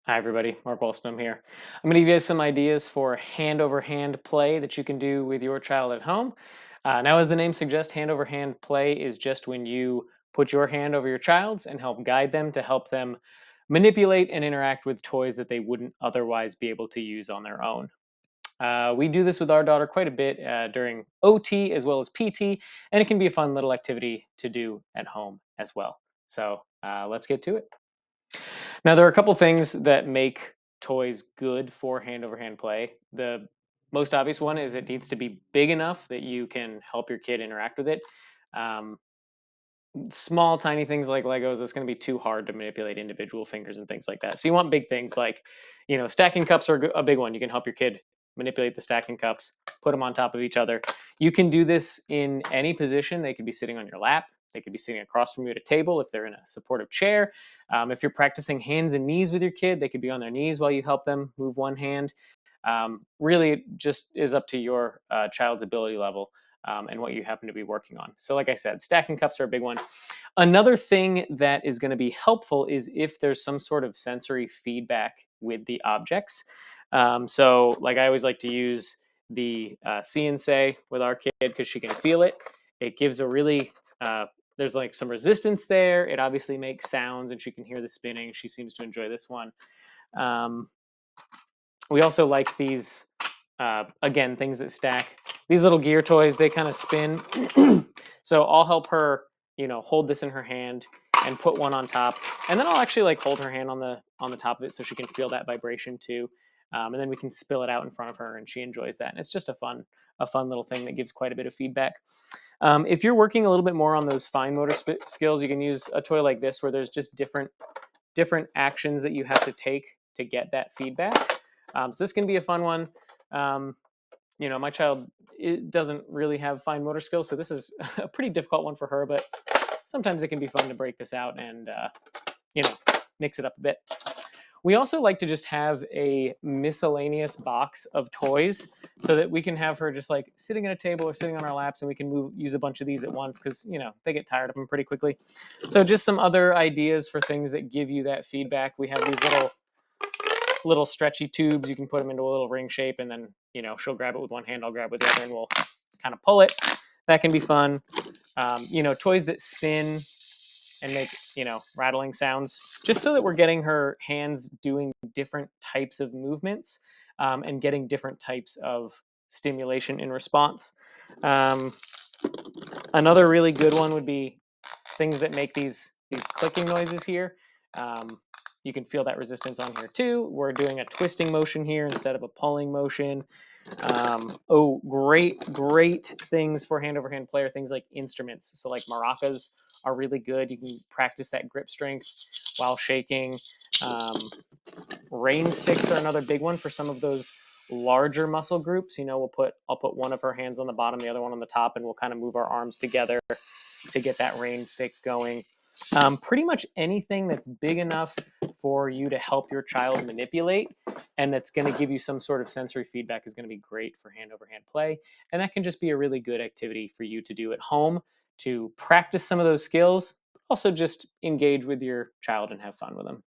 Hi everybody, Mark Wolston here. I'm going to give you guys some ideas for hand over hand play that you can do with your child at home. Now, as the name suggests, hand over hand play is just when you put your hand over your child's and help guide them to help them manipulate and interact with toys that they wouldn't otherwise be able to use on their own. We do this with our daughter quite a bit during OT as well as PT, and it can be a fun little activity to do at home as well. So let's get to it. Now, there are a couple things that make toys good for hand over hand play. The most obvious one is it needs to be big enough that you can help your kid interact with it. Um, Small, tiny things like Legos, it's going to be too hard to manipulate individual fingers and things like that. So you want big things like, stacking cups are a big one. You can help your kid manipulate the stacking cups, put them on top of each other. You can do this in any position. They could be sitting on your lap. They could be sitting across from you at a table if they're in a supportive chair. If you're practicing hands and knees with your kid, they could be on their knees while you help them move one hand. Really, it just is up to your child's ability level and what you happen to be working on. So, like I said, stacking cups are a big one. Another thing that is going to be helpful is if there's some sort of sensory feedback with the objects. Like I always like to use the See and Say with our kid because she can feel it. It gives a really there's like some resistance there. It obviously makes sounds, and she can hear the spinning. She seems to enjoy this one. Um, we also like these again, things that stack. These little gear toys, they kind of spin. So I'll help her, hold this in her hand and put one on top, and then I'll actually like hold her hand on the top of it so she can feel that vibration too. And then we can spill it out in front of her, and she enjoys that. And it's just a fun little thing that gives quite a bit of feedback. If you're working a little bit more on those fine motor skills, you can use a toy like this where there's just different actions that you have to take to get that feedback. So this can be a fun one. My child doesn't really have fine motor skills, so this is a pretty difficult one for her. But sometimes it can be fun to break this out and you know mix it up a bit. We also like to just have a miscellaneous box of toys so that we can have her just like sitting at a table or sitting on our laps, and we can use a bunch of these at once because they get tired of them pretty quickly. So just some other ideas for things that give you that feedback. We have these little stretchy tubes. You can put them into a little ring shape, and then she'll grab it with one hand, I'll grab with the other, and we'll kind of pull it. That can be fun. Toys that spin and make rattling sounds, just so that we're getting her hands doing different types of movements and getting different types of stimulation in response. um, Another really good one would be things that make these clicking noises here. um, you can feel that resistance on here too. We're doing a twisting motion here instead of a pulling motion. Great things for hand over hand play are things like instruments. So like maracas are really good. You can practice that grip strength while shaking. Um, Rain sticks are another big one for some of those larger muscle groups. I'll put one of her hands on the bottom, the other one on the top, and we'll kind of move our arms together to get that rain stick going. Pretty much anything that's big enough for you to help your child manipulate and that's going to give you some sort of sensory feedback is going to be great for hand over hand play. And that can just be a really good activity for you to do at home to practice some of those skills, also just engage with your child and have fun with them.